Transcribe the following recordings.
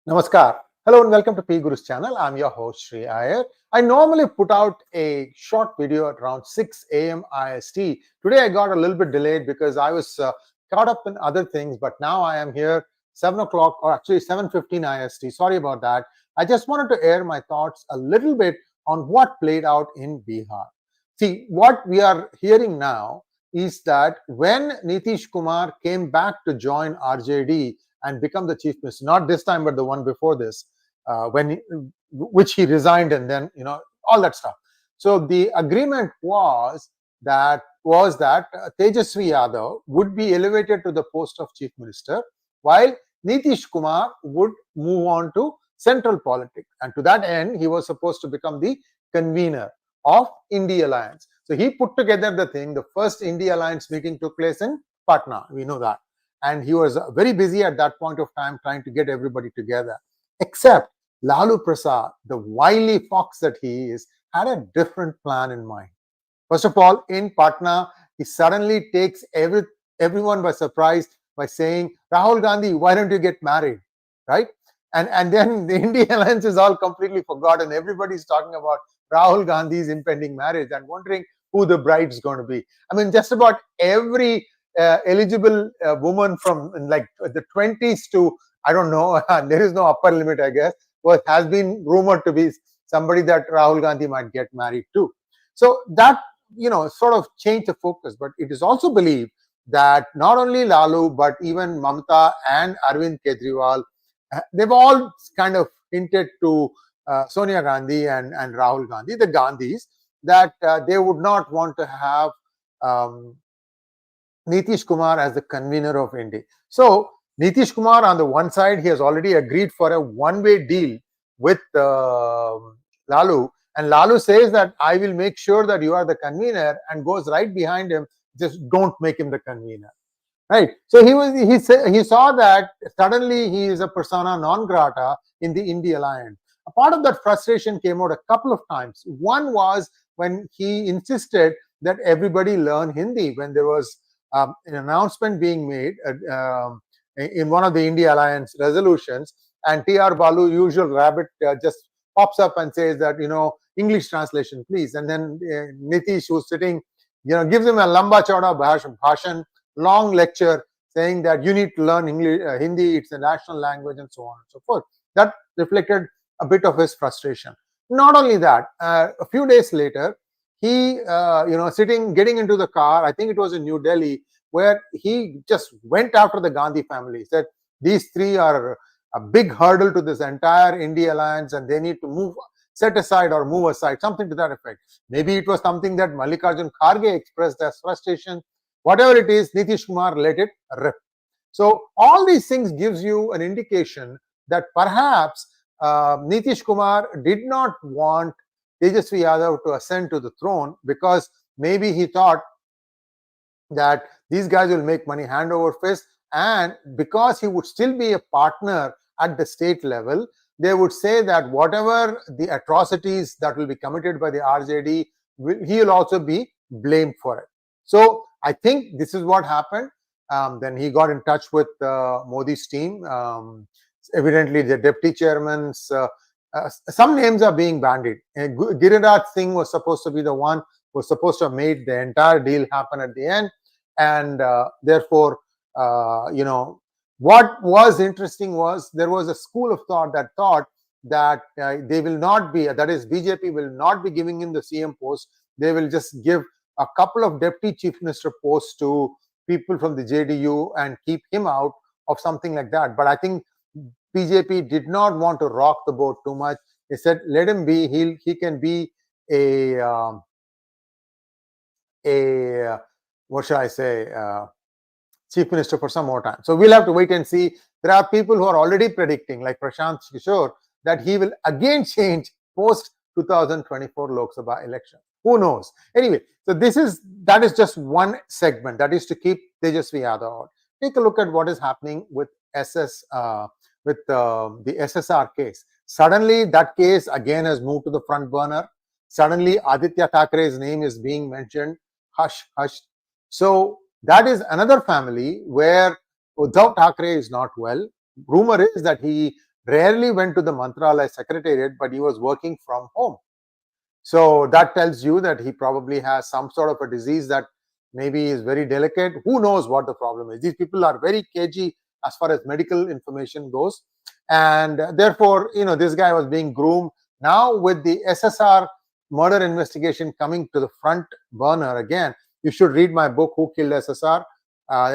Namaskar. Hello and welcome to P Guru's channel. I'm your host Sri Iyer. I normally put out a short video at around 6 a.m. IST. Today I got a little bit delayed because I was caught up in other things, but now I am here 7 o'clock or actually 7:15 IST. Sorry about that. I just wanted to air my thoughts a little bit on what played out in Bihar. See, what we are hearing now is that when Nitish Kumar came back to join RJD and become the chief minister, not this time but the one before this, which he resigned, and then all that stuff. So the agreement was that Tejaswi Yadav would be elevated to the post of chief minister, while Nitish Kumar would move on to central politics, and to that end he was supposed to become the convener of India Alliance. So he put together the thing. The first India Alliance meeting took place in Patna, we know that, and he was very busy at that point of time trying to get everybody together, except Lalu Prasad, the wily fox that he is, had a different plan in mind. First of all, in Patna, he suddenly takes everyone by surprise by saying, Rahul Gandhi, why don't you get married? Right? And then the India Alliance is all completely forgotten. Everybody's talking about Rahul Gandhi's impending marriage and wondering who the bride's going to be. I mean, just about every eligible woman from like the 20s to, I don't know, there is no upper limit, I guess, has been rumored to be somebody that Rahul Gandhi might get married to. So that, sort of changed the focus. But it is also believed that not only Lalu, but even Mamata and Arvind Kejriwal, they've all kind of hinted to Sonia Gandhi and Rahul Gandhi, the Gandhis, that they would not want to have Nitish Kumar as the convener of India. So Nitish Kumar, on the one side, he has already agreed for a one-way deal with Lalu, and Lalu says that I will make sure that you are the convener, and goes right behind him. Just don't make him the convener. Right. So he saw that suddenly he is a persona non grata in the India Alliance. A part of that frustration came out a couple of times. One was when he insisted that everybody learn Hindi when there was an announcement being made in one of the India Alliance resolutions, and T.R. Balu, usual rabbit, just pops up and says that, English translation, please. And then Nitish, who's sitting, gives him a lamba chauda bhashan, long lecture saying that you need to learn English, Hindi, it's a national language, and so on and so forth. That reflected a bit of his frustration. Not only that, a few days later, he, getting into the car, I think it was in New Delhi, where he just went after the Gandhi family. He said, these three are a big hurdle to this entire India Alliance, and they need to set aside or move aside, something to that effect. Maybe it was something that Mallikarjun Kharge expressed as frustration. Whatever it is, Nitish Kumar let it rip. So all these things gives you an indication that perhaps Nitish Kumar did not want Tejaswi Yadav to ascend to the throne, because maybe he thought that these guys will make money hand over fist, and because he would still be a partner at the state level, they would say that whatever the atrocities that will be committed by the RJD, he will also be blamed for it. So I think this is what happened. Then he got in touch with Modi's team. Evidently, the deputy chairman's some names are being bandied. Giriraj Singh was supposed to be the one who was supposed to have made the entire deal happen at the end, and therefore, what was interesting was there was a school of thought that they will not be, that is, BJP will not be giving him the CM post. They will just give a couple of deputy chief minister posts to people from the JDU and keep him out of something like that. But I think BJP did not want to rock the boat too much. They said, let him be. He can be a what shall I say, chief minister for some more time. So we'll have to wait and see. There are people who are already predicting, like Prashant Kishore, that he will again change post 2024 Lok Sabha election. Who knows? Anyway, so that is just one segment, that is to keep Tejaswi Yadav out. Take a look at what is happening with the SSR case. Suddenly, that case again has moved to the front burner. Suddenly, Aditya Thackeray's name is being mentioned. Hush, hush. So that is another family where Uddhav Thackeray is not well. Rumor is that he rarely went to the Mantralaya Secretariat, but he was working from home. So that tells you that he probably has some sort of a disease that maybe is very delicate. Who knows what the problem is? These people are very cagey as far as medical information goes. And therefore, this guy was being groomed. Now with the SSR murder investigation coming to the front burner again, you should read my book, Who Killed SSR?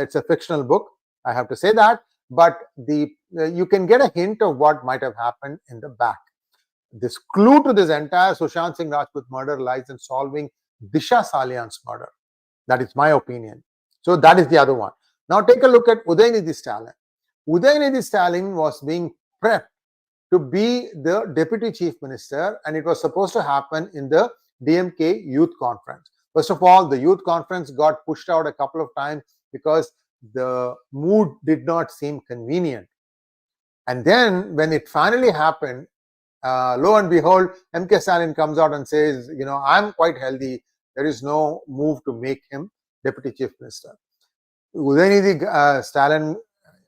It's a fictional book, I have to say that. But you can get a hint of what might have happened in the back. This clue to this entire Sushant Singh Rajput murder lies in solving Disha Salian's murder. That is my opinion. So that is the other one. Now take a look at Udayanidhi Stalin. Udayanidhi Stalin was being prepped to be the deputy chief minister, and it was supposed to happen in the DMK youth conference. First of all, the youth conference got pushed out a couple of times because the mood did not seem convenient. And then when it finally happened, lo and behold, MK Stalin comes out and says, I'm quite healthy. There is no move to make him deputy chief minister. Udayanidhi Stalin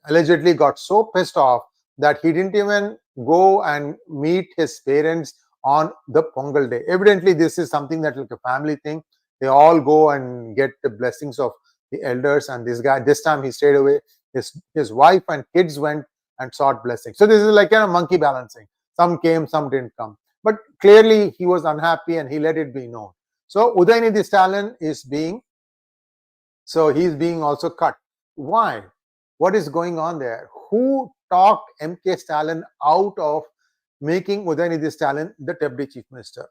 allegedly got so pissed off that he didn't even go and meet his parents on the Pongal day. Evidently, this is something that's like a family thing. They all go and get the blessings of the elders, and this time he stayed away. His wife and kids went and sought blessings. So this is like a monkey balancing. Some came, some didn't come. But clearly he was unhappy and he let it be known. So Udayanidhi Stalin he's being also cut. Why? What is going on there? Who talked MK Stalin out of making Udayanidhi Stalin the deputy chief minister?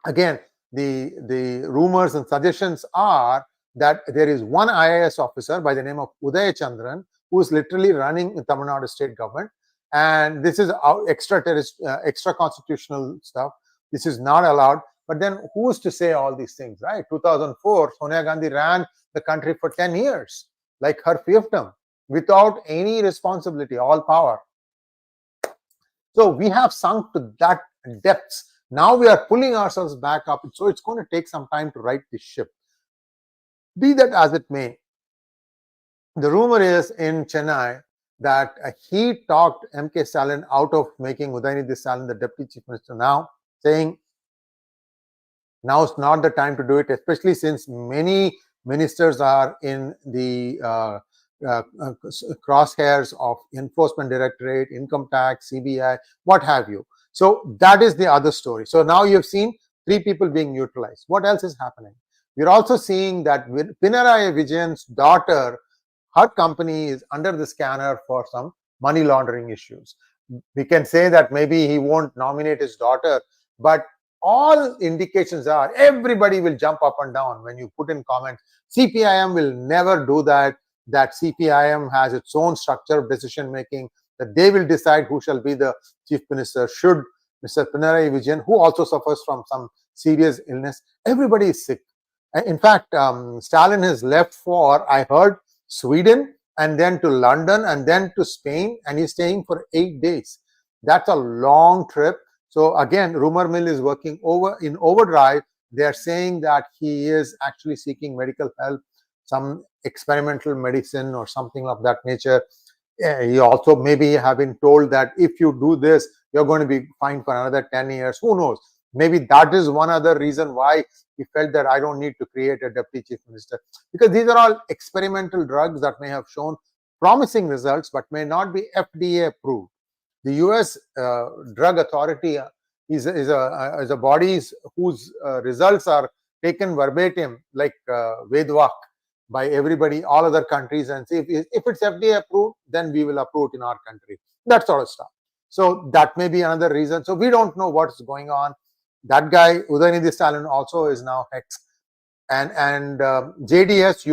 Again, the rumors and suggestions are that there is one IAS officer by the name of Uday Chandran who is literally running the Tamil Nadu state government. And this is extra constitutional stuff. This is not allowed. But then who's to say all these things, right? 2004, Sonia Gandhi ran the country for 10 years, like her fiefdom, without any responsibility, all power. So we have sunk to that depths. Now we are pulling ourselves back up. So it's going to take some time to right this ship. Be that as it may, the rumor is in Chennai that he talked MK Stalin out of making Udayanidhi Stalin the deputy chief minister now, saying now is not the time to do it, especially since many ministers are in the crosshairs of Enforcement Directorate, Income Tax, CBI, what have you. So that is the other story. So now you have seen 3 people being neutralized. What else is happening? We're also seeing that Pinarayi Vijayan's daughter, her company is under the scanner for some money laundering issues. We can say that maybe he won't nominate his daughter, but all indications are everybody will jump up and down when you put in comments. CPIM will never do that. That CPIM has its own structure of decision making, that they will decide who shall be the chief minister. Should Mr. Pinarayi Vijayan, who also suffers from some serious illness, everybody is sick. In fact, Stalin has left for, I heard, Sweden, and then to London, and then to Spain, and he's staying for 8 days. That's a long trip. So again, rumor mill is working in overdrive. They are saying that he is actually seeking medical help, some experimental medicine or something of that nature. He also maybe have been told that if you do this, you're going to be fined for another 10 years. Who knows? Maybe that is one other reason why he felt that I don't need to create a deputy chief minister, because these are all experimental drugs that may have shown promising results but may not be FDA approved. The US drug authority is a body whose results are taken verbatim, like Vedvak, by everybody, all other countries, and say if it's FDA approved, then we will approve it in our country. That sort of stuff. So that may be another reason. So we don't know what's going on. That guy, Udayanidhi Stalin, also is now hexed. And JDS,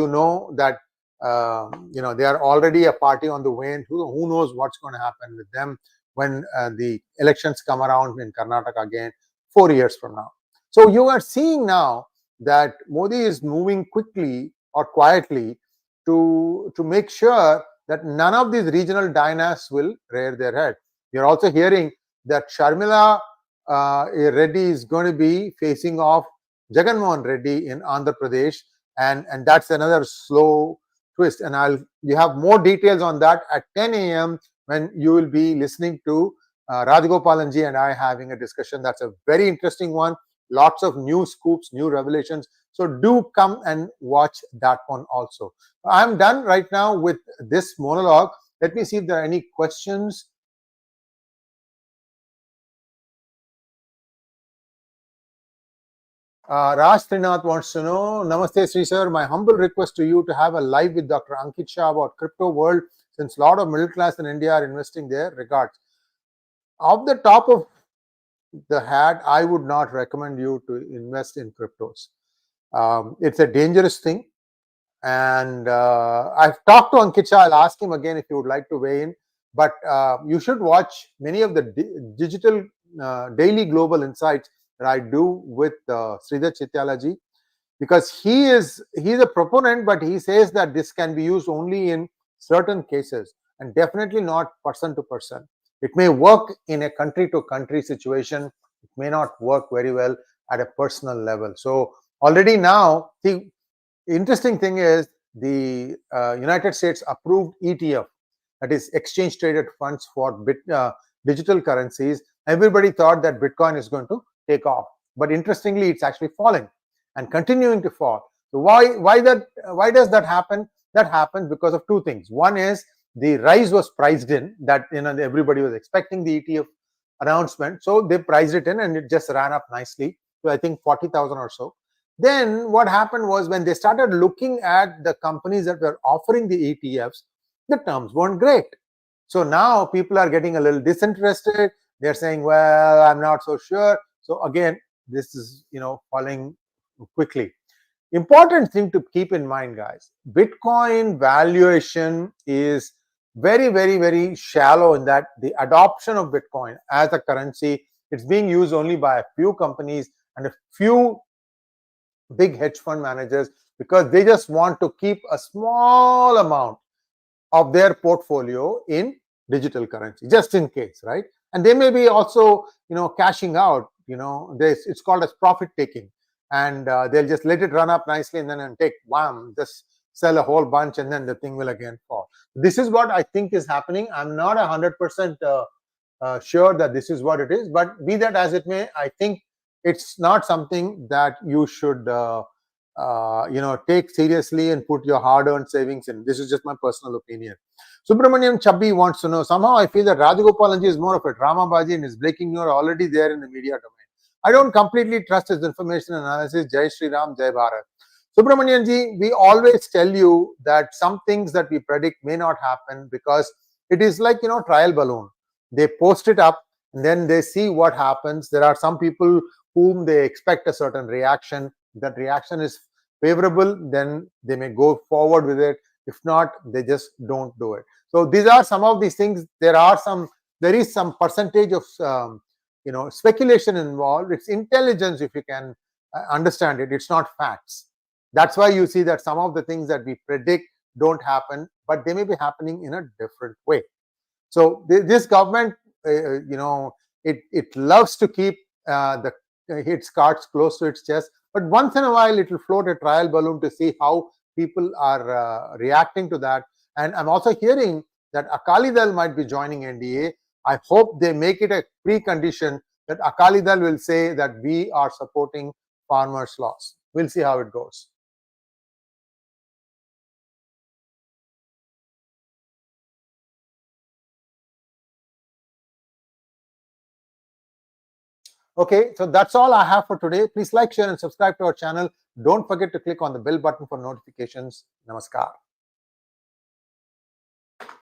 that they are already a party on the wane. Who knows what's going to happen with them when the elections come around in Karnataka again 4 years from now. So you are seeing now that Modi is moving quickly or quietly to make sure that none of these regional dynasts will rear their head. You're also hearing that Sharmila Reddy is going to be facing off Jagan Mohan Reddy in Andhra Pradesh, and that's another slow twist. And you have more details on that at 10 a.m. when you will be listening to Rajagopalan ji and I having a discussion. That's a very interesting one. Lots of new scoops, new revelations. So do come and watch that one also. I'm done right now with this monologue. Let me see if there are any questions. Raj Trinath wants to know, Namaste Sri Sir, my humble request to you to have a live with Dr. Ankit Shah about crypto world, since a lot of middle class in India are investing there. Regards. Off the top of the hat, I would not recommend you to invest in cryptos. It's a dangerous thing. And I've talked to Ankit Shah. I'll ask him again if you would like to weigh in. But you should watch many of the digital daily global insights that I do with Sridhar Chityalaji, because he's a proponent, but he says that this can be used only in certain cases and definitely not person to person. It may work in a country to country situation. It may not work very well at a personal level. So already now, the interesting thing is the United States approved ETF, that is exchange traded funds for digital currencies. Everybody thought that Bitcoin is going to take off, but interestingly, it's actually falling and continuing to fall. So why does that happen? That happens because of two things. One is the rise was priced in, that everybody was expecting the ETF announcement, so they priced it in and it just ran up nicely to I think 40,000 or so. Then what happened was, when they started looking at the companies that were offering the ETFs, the terms weren't great. So now people are getting a little disinterested. They're saying, well, I'm not so sure. So again, this is falling quickly. Important thing to keep in mind, guys, Bitcoin valuation is very, very, very shallow, in that the adoption of Bitcoin as a currency, it's being used only by a few companies and a few big hedge fund managers, because they just want to keep a small amount of their portfolio in digital currency, just in case, right? And they may be also cashing out. It's called as profit taking, and they'll just let it run up nicely and then take wham, just sell a whole bunch, and then the thing will again fall. This is what I think is happening. I'm not 100% sure that this is what it is, but be that as it may, I think it's not something that you should take seriously and put your hard-earned savings in. This is just my personal opinion. Subramaniam Chabbi wants to know, somehow I feel that Rajagopalan is more of a drama baji and his breaking news are already there in the media domain. I don't completely trust his information analysis. Jai Shri Ram, Jai Bharat. Subramanian ji, we always tell you that some things that we predict may not happen, because it is like trial balloon. They post it up and then they see what happens. There are some people whom they expect a certain reaction. That reaction is favorable, then they may go forward with it. If not, they just don't do it. So these are some of these things. There is some percentage of speculation involved. It's intelligence, if you can understand it. It's not facts. That's why you see that some of the things that we predict don't happen, but they may be happening in a different way. So this government, it loves to keep its cards close to its chest, but once in a while it will float a trial balloon to see how people are reacting to that. And I'm also hearing that Akali Dal might be joining NDA. I hope they make it a precondition that Akali Dal will say that we are supporting farmers' laws. We'll see how it goes. Okay, so that's all I have for today. Please like, share, and subscribe to our channel. Don't forget to click on the bell button for notifications. Namaskar.